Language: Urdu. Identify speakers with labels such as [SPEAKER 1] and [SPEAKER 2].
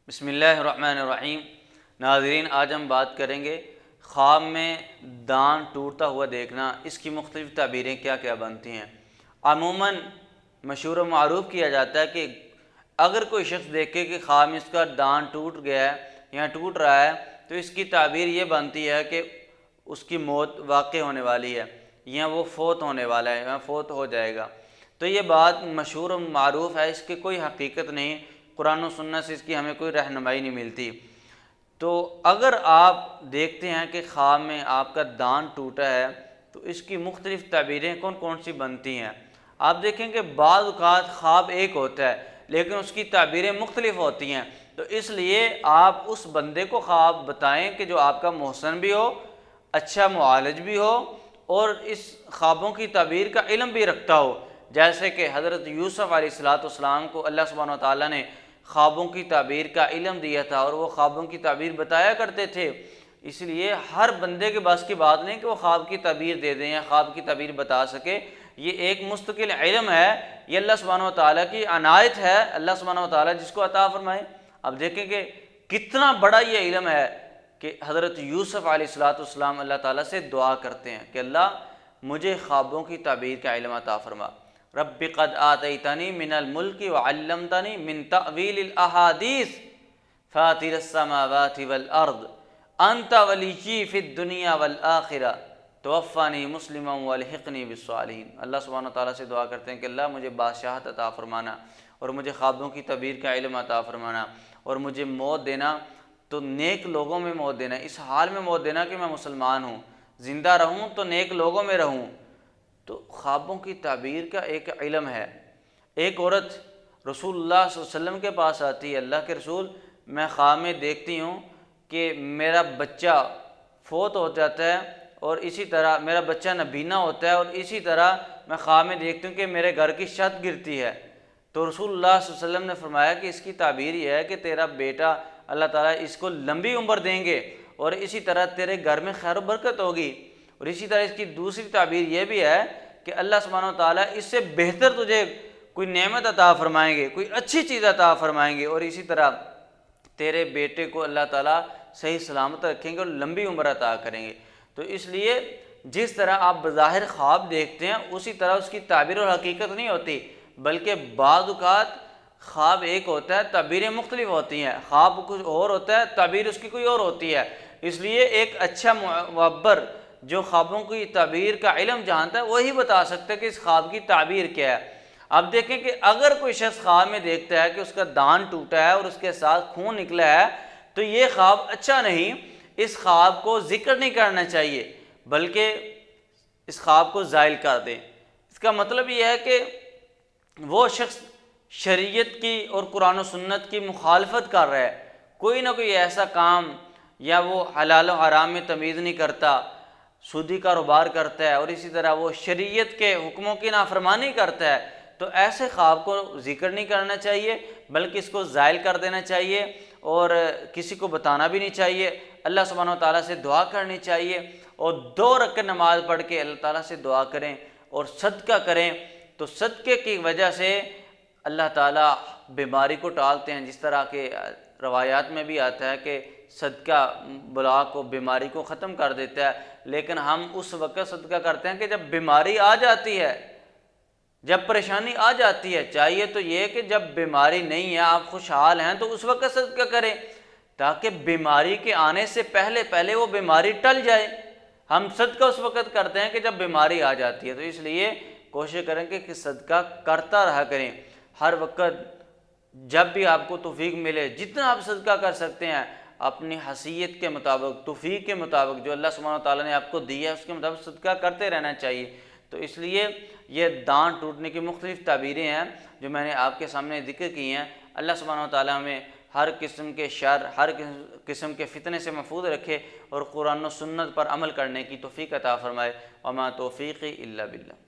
[SPEAKER 1] بسم اللہ الرحمن الرحیم۔ ناظرین، آج ہم بات کریں گے خواب میں دان ٹوٹتا ہوا دیکھنا، اس کی مختلف تعبیریں کیا کیا بنتی ہیں۔ عموماً مشہور و معروف کیا جاتا ہے کہ اگر کوئی شخص دیکھے کہ خواب میں اس کا دان ٹوٹ گیا ہے یا ٹوٹ رہا ہے تو اس کی تعبیر یہ بنتی ہے کہ اس کی موت واقع ہونے والی ہے یا وہ فوت ہونے والا ہے یا فوت ہو جائے گا۔ تو یہ بات مشہور و معروف ہے، اس کی کوئی حقیقت نہیں، قرآن و سنت سے اس کی ہمیں کوئی رہنمائی نہیں ملتی۔ تو اگر آپ دیکھتے ہیں کہ خواب میں آپ کا دان ٹوٹا ہے تو اس کی مختلف تعبیریں کون کون سی بنتی ہیں۔ آپ دیکھیں کہ بعض اوقات خواب ایک ہوتا ہے لیکن اس کی تعبیریں مختلف ہوتی ہیں، تو اس لیے آپ اس بندے کو خواب بتائیں کہ جو آپ کا محسن بھی ہو، اچھا معالج بھی ہو اور اس خوابوں کی تعبیر کا علم بھی رکھتا ہو۔ جیسے کہ حضرت یوسف علیہ السلام کو اللہ سبحانہ وتعالیٰ نے خوابوں کی تعبیر کا علم دیا تھا اور وہ خوابوں کی تعبیر بتایا کرتے تھے۔ اس لیے ہر بندے کے بس کی بات نہیں کہ وہ خواب کی تعبیر دے دیں یا خواب کی تعبیر بتا سکے، یہ ایک مستقل علم ہے، یہ اللہ سبحانہ وتعالیٰ کی عنایت ہے، اللہ سبحانہ وتعالیٰ جس کو عطا فرمائے۔ اب دیکھیں کہ کتنا بڑا یہ علم ہے کہ حضرت یوسف علیہ السلام اللہ تعالیٰ سے دعا کرتے ہیں کہ اللہ مجھے خوابوں کی تعبیر کا علم عطا فرما۔ رب قد آتیتنی من الملک وعلمتنی من تأویل الاحادیث فاطر السماوات والارض انت ولیی فی الدنیا والآخرہ توفانی مسلما والحقنی بالصالحین۔ اللہ سبحانہ تعالیٰ سے دعا کرتے ہیں کہ اللہ مجھے بادشاہت عطا فرمانا اور مجھے خوابوں کی تعبیر کا علم عطا فرمانا اور مجھے موت دینا تو نیک لوگوں میں موت دینا، اس حال میں موت دینا کہ میں مسلمان ہوں، زندہ رہوں تو نیک لوگوں میں رہوں۔ تو خوابوں کی تعبیر کا ایک علم ہے۔ ایک عورت رسول اللہ صلی اللہ علیہ وسلم کے پاس آتی ہے، اللہ کے رسول میں خواب میں دیکھتی ہوں کہ میرا بچہ فوت ہو جاتا ہے اور اسی طرح میرا بچہ نابینا ہوتا ہے اور اسی طرح میں خواب میں دیکھتی ہوں کہ میرے گھر کی چھت گرتی ہے۔ تو رسول اللہ صلی اللہ علیہ وسلم نے فرمایا کہ اس کی تعبیر یہ ہے کہ تیرا بیٹا اللہ تعالیٰ اس کو لمبی عمر دیں گے اور اسی طرح تیرے گھر میں خیر و برکت ہوگی، اور اسی طرح اس کی دوسری تعبیر یہ بھی ہے کہ اللہ سبحانہ وتعالیٰ اس سے بہتر تجھے کوئی نعمت عطا فرمائیں گے، کوئی اچھی چیز عطا فرمائیں گے، اور اسی طرح تیرے بیٹے کو اللہ تعالیٰ صحیح سلامت رکھیں گے اور لمبی عمر عطا کریں گے۔ تو اس لیے جس طرح آپ بظاہر خواب دیکھتے ہیں اسی طرح اس کی تعبیر اور حقیقت نہیں ہوتی، بلکہ بعض اوقات خواب ایک ہوتا ہے، تعبیریں مختلف ہوتی ہیں، خواب کچھ اور ہوتا ہے، تعبیر اس کی کوئی اور ہوتی ہے۔ اس لیے ایک اچھا معبر جو خوابوں کی تعبیر کا علم جانتا ہے وہی بتا سکتا ہے کہ اس خواب کی تعبیر کیا ہے۔ اب دیکھیں کہ اگر کوئی شخص خواب میں دیکھتا ہے کہ اس کا دان ٹوٹا ہے اور اس کے ساتھ خون نکلا ہے تو یہ خواب اچھا نہیں، اس خواب کو ذکر نہیں کرنا چاہیے بلکہ اس خواب کو زائل کر دیں۔ اس کا مطلب یہ ہے کہ وہ شخص شریعت کی اور قرآن و سنت کی مخالفت کر رہا ہے، کوئی نہ کوئی ایسا کام، یا وہ حلال و حرام میں تمیز نہیں کرتا، سودی کاروبار کرتا ہے اور اسی طرح وہ شریعت کے حکموں کی نافرمانی کرتا ہے، تو ایسے خواب کو ذکر نہیں کرنا چاہیے بلکہ اس کو زائل کر دینا چاہیے اور کسی کو بتانا بھی نہیں چاہیے۔ اللہ سبحانہ وتعالیٰ سے دعا کرنی چاہیے اور 2 رکعت نماز پڑھ کے اللہ تعالیٰ سے دعا کریں اور صدقہ کریں، تو صدقے کی وجہ سے اللہ تعالیٰ بیماری کو ٹالتے ہیں، جس طرح کہ روایات میں بھی آتا ہے کہ صدقہ بلا کو، بیماری کو ختم کر دیتا ہے۔ لیکن ہم اس وقت صدقہ کرتے ہیں کہ جب بیماری آ جاتی ہے، جب پریشانی آ جاتی ہے۔ چاہیے تو یہ کہ جب بیماری نہیں ہے، آپ خوشحال ہیں، تو اس وقت صدقہ کریں تاکہ بیماری کے آنے سے پہلے وہ بیماری ٹل جائے۔ ہم صدقہ اس وقت کرتے ہیں کہ جب بیماری آ جاتی ہے، تو اس لیے کوشش کریں کہ صدقہ کرتا رہا کریں ہر وقت، جب بھی آپ کو توفیق ملے جتنا آپ صدقہ کر سکتے ہیں اپنی حیثیت کے مطابق، توفیق کے مطابق، جو اللہ سبحانہ تعالیٰ نے آپ کو دیا ہے اس کے مطابق صدقہ کرتے رہنا چاہیے۔ تو اس لیے یہ دان ٹوٹنے کی مختلف تعبیریں ہیں جو میں نے آپ کے سامنے ذکر کی ہیں۔ اللہ سبحانہ وتعالیٰ ہمیں ہر قسم کے شر، ہر قسم کے فتنے سے محفوظ رکھے اور قرآن و سنت پر عمل کرنے کی توفیق عطا فرمائے۔ وما توفیقی الا باللہ۔